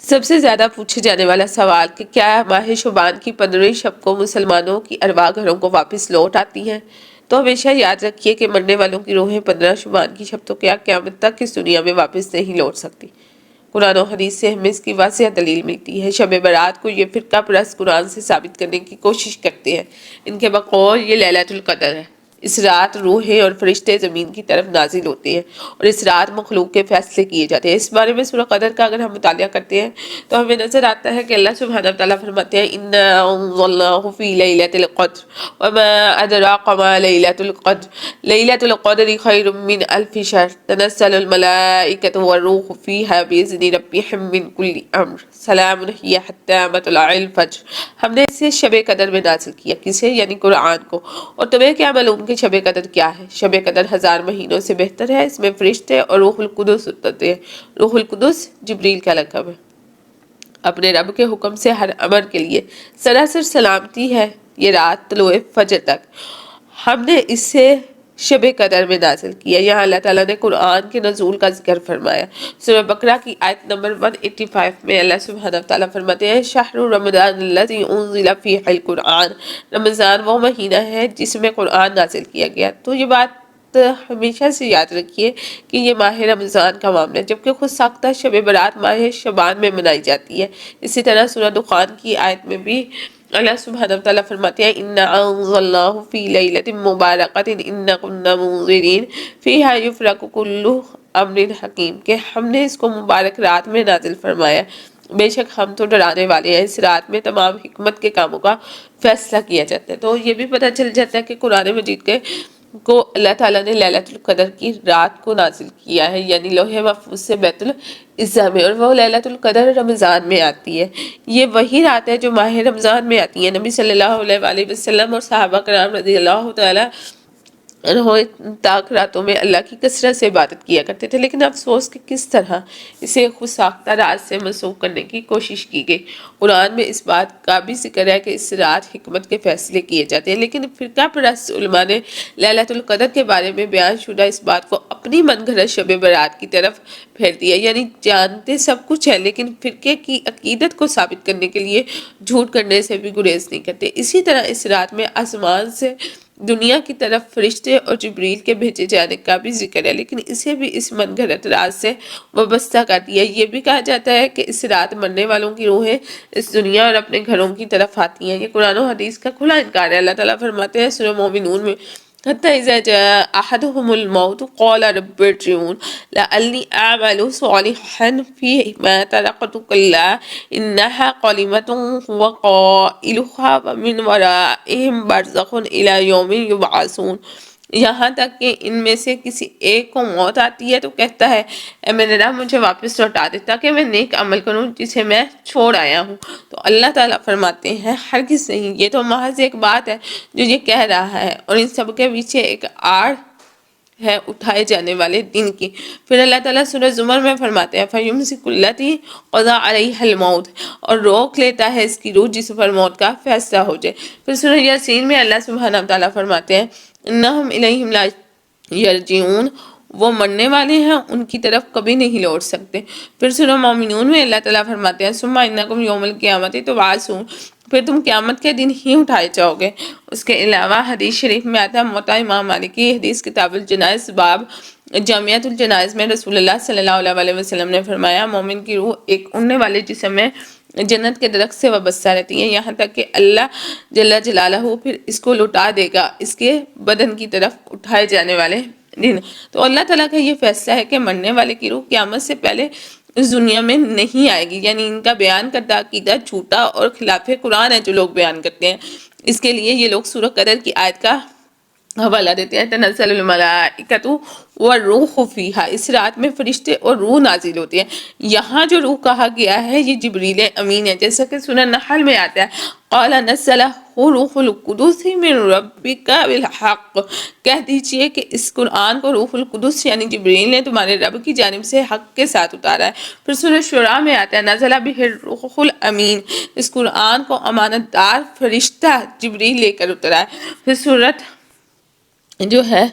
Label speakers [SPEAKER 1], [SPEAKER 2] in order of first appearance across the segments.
[SPEAKER 1] سب سے زیادہ پوچھے جانے والا سوال کہ کیا ماہ شعبان کی 15ویں شب کو مسلمانوں کی ارواح گھروں کو واپس لوٹ آتی ہیں؟ تو ہمیشہ یاد رکھیے کہ مرنے والوں کی روحیں 15 شعبان کی شب تو کیا قیامت تک اس دنیا میں واپس نہیں لوٹ سکتی۔ قرآن و حدیث سے ہمیں اس کی واضح دلیل ملتی ہے۔ شب برات کو یہ فرقہ پرست قرآن سے ثابت کرنے کی کوشش کرتے ہیں۔ ان کے بقول یہ لیلۃ القدر ہے۔ اس رات روحیں اور فرشتے زمین کی طرف نازل ہوتے ہیں اور اس رات مخلوق کے فیصلے کیے جاتے ہیں۔ اس بارے میں سورہ قدر کا اگر ہم مطالعہ کرتے ہیں تو ہمیں نظر آتا ہے کہ اللہ سبحانہ وتعالیٰ فرماتے ہیں اِنَّا أَنزَلْنَاهُ فِي لَيْلَةِ الْقَدْرِ وَمَا أَدْرَاكَ مَا لَيْلَةُ الْقَدْرِ لَيْلَةُ الْقَدْرِ خَيْرٌ مِّنْ أَلْفِ شَهْرٍ تَنَزَّلُ الْمَلَائِكَةُ وَالرُّوحُ فِيهَا بِإِذْنِ رَبِّهِم مِّن كُلِّ أَمْرٍ سَلَامٌ هِيَ حَتَّىٰ مَطْلَعِ الْفَجْرِ۔ ہم نے اسے شب قدر میں نازل کیا، کسے؟ یعنی قرآن کو۔ اور تمہیں کیا معلوم کہ شب قدر کیا ہے؟ شب قدر 1000 مہینوں سے بہتر ہے۔ اس میں فرشتے اور روح القدس اترتے ہیں۔ روح القدس جبریل کا لقب ہے۔ اپنے رب کے حکم سے ہر امر کے لیے سراسر سلامتی ہے یہ رات طلوع فجر تک۔ ہم نے اسے شب قدر میں نازل کیا۔ یہاں اللہ تعالیٰ نے قرآن کے نزول کا ذکر فرمایا۔ سورہ بقرہ کی آیت نمبر 185 میں اللہ سبحانہ وتعالیٰ فرماتے ہیں شہر رمضان الذی انزل فیہ القرآن، رمضان وہ مہینہ ہے جس میں قرآن نازل کیا گیا۔ تو یہ بات ہمیشہ سے یاد رکھیے کہ یہ ماہ رمضان کا معاملہ ہے، جبکہ خود ساختہ شب برات ماہ شعبان میں منائی جاتی ہے۔ اسی طرح سورہ دخان کی آیت میں بھی اللہ سبحانہ وتعالیٰ فرماتے ہیں اِنَّا أَنزَلْنَاهُ فِي لَيْلَةٍ مُّبَارَكَةٍ إِنَّا كُنَّا مُنذِرِينَ فِيهَا يُفْرَقُ كُلُّ أَمْرٍ حَكِيمٍ کہ ہم نے اس کو مبارک رات میں نازل فرمایا، بے شک ہم تو ڈرانے والے ہیں۔ اس رات میں تمام حکمت کے کاموں کا فیصلہ کیا جاتا ہے۔ تو یہ بھی پتہ چل جاتا ہے کہ قرآن مجید کے کو اللہ تعالیٰ نے لیلۃ القدر کی رات کو نازل کیا ہے، یعنی لوح محفوظ سے بیت العزا میں، اور وہ لیلۃ القدر رمضان میں آتی ہے۔ یہ وہی رات ہے جو ماہ رمضان میں آتی ہے۔ نبی صلی اللہ علیہ وآلہ وسلم اور صحابہ کرام رضی اللہ تعالیٰ عنہ تاک راتوں میں اللہ کی کثرت سے عبادت کیا کرتے تھے، لیکن افسوس کہ کس طرح اسے خود ساختہ رات سے منسوخ کرنے کی کوشش کی گئی۔ قرآن میں اس بات کا بھی ذکر ہے کہ اس رات حکمت کے فیصلے کیے جاتے ہیں، لیکن فرقہ پرست علماء نے لیلۃ القدر کے بارے میں بیان شدہ اس بات کو اپنی من گھڑت شب برات کی طرف پھیر دیا، یعنی جانتے سب کچھ ہے لیکن فرقے کی عقیدت کو ثابت کرنے کے لیے جھوٹ کرنے سے بھی گریز نہیں کرتے۔ اسی طرح اس رات میں آسمان سے دنیا کی طرف فرشتے اور جبریل کے بھیجے جانے کا بھی ذکر ہے، لیکن اسے بھی اس من گھڑت رات سے وابستہ کر دیا۔ یہ بھی کہا جاتا ہے کہ اس رات مرنے والوں کی روحیں اس دنیا اور اپنے گھروں کی طرف آتی ہیں۔ یہ قرآن و حدیث کا کھلا انکار ہے۔ اللہ تعالیٰ فرماتے ہیں سورہ مومنون میں حتى إذا جاء أحدهم الموت قال رب ارجعون لعلي أعمل صالحا فيما تركت كلا إنها كلمة هو قائلها ومن ورائهم برزخ إلى يوم يبعثون۔ یہاں تک کہ ان میں سے کسی ایک کو موت آتی ہے تو کہتا ہے اے میرے رب مجھے واپس لوٹا دے تاکہ میں نیک عمل کروں جسے میں چھوڑ آیا ہوں۔ تو اللہ تعالیٰ فرماتے ہیں ہرگز نہیں، یہ تو محض ایک بات ہے جو یہ کہہ رہا ہے، اور ان سب کے پیچھے ایک آڑ ہے اٹھائے جانے والے دن کی۔ پھر اللہ تعالیٰ سورہ زمر میں فرماتے ہیں فَيُمْسِكُ الَّتِي قَضَىٰ عَلَيْهَا الْمَوْتَ اور روک لیتا ہے اس کی روح جس پر موت کا فیصلہ ہو جائے۔ پھر سورہ یاسین میں اللہ سبحانہ وتعالیٰ فرماتے ہیں اِنَّهُمْ إِلَيْهِمْ لَا يَرْجِعُونَ وہ مرنے والے ہیں ان کی طرف کبھی نہیں لوٹ سکتے۔ پھر سورہ مومنون میں اللہ تعالیٰ فرماتے ہیں ثُمَّ إِنَّكُمْ يَوْمَ الْقِيَامَةِ تُبْعَثُونَ پھر تم قیامت کے دن ہی اٹھائے جاؤ گے۔ اس کے علاوہ حدیث شریف میں آتا ہے موطا امام مالک کی حدیث کتاب الجنائز باب جامعۃ الجنائز میں رسول اللہ صلی اللہ علیہ وسلم نے فرمایا مومن کی روح ایک اڑنے والے جسم میں جنت کے درخت سے وابستہ رہتی ہے یہاں تک کہ اللہ جل جلالہ پھر اس کو لوٹا دے گا اس کے بدن کی طرف اٹھائے جانے والے دن۔ تو اللہ تعالیٰ کا یہ فیصلہ ہے کہ مرنے والے کی روح قیامت سے پہلے اس دنیا میں نہیں آئے گی، یعنی ان کا بیان کردہ عقیدہ جھوٹا اور خلاف قرآن ہے جو لوگ بیان کرتے ہیں۔ اس کے لیے یہ لوگ سورہ قدر کی آیت کا حوالہ دیتے ہیں تنزل الملائکۃ والروح فیہا اس رات میں فرشتے اور روح نازل ہوتے ہیں۔ یہاں جو روح کہا گیا ہے یہ جبریل امین ہے، جیسا کہ سورہ نحل میں آتا ہے قال نزلہ روح القدس من ربک بالحق کہہ دیجئے کہ اس قرآن کو روح القدس یعنی جبریل نے تمہارے رب کی جانب سے حق کے ساتھ اتارا ہے۔ پھر سورہ شعراء میں آتا ہے نزلہ بہ الروح الامین اس قرآن کو امانت دار فرشتہ جبریل لے کر اترا ہے۔ پھر سورۃ جو ہے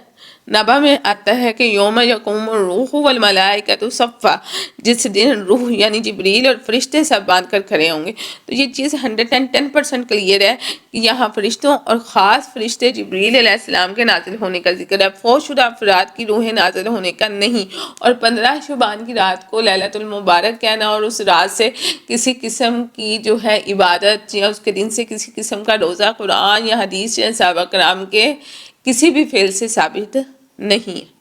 [SPEAKER 1] نبا میں آتا ہے کہ یوم یقوم الروح والملائکۃ صفا، جس دن روح یعنی جبریل اور فرشتے سب باندھ کر کھڑے ہوں گے۔ تو یہ چیز 110% کلیئر ہے کہ یہاں فرشتوں اور خاص فرشتے جبریل علیہ السلام کے نازل ہونے کا ذکر ہے، فوت شدہ افراد کی روحیں نازل ہونے کا نہیں۔ اور 15 شعبان کی رات کو لیلۃ المبارک کہنا اور اس رات سے کسی قسم کی جو ہے عبادت یا اس کے دن سے کسی قسم کا روزہ، قرآن یا حدیث یا صحابہ کرام کے کسی بھی فعل سے ثابت نہیں ہے۔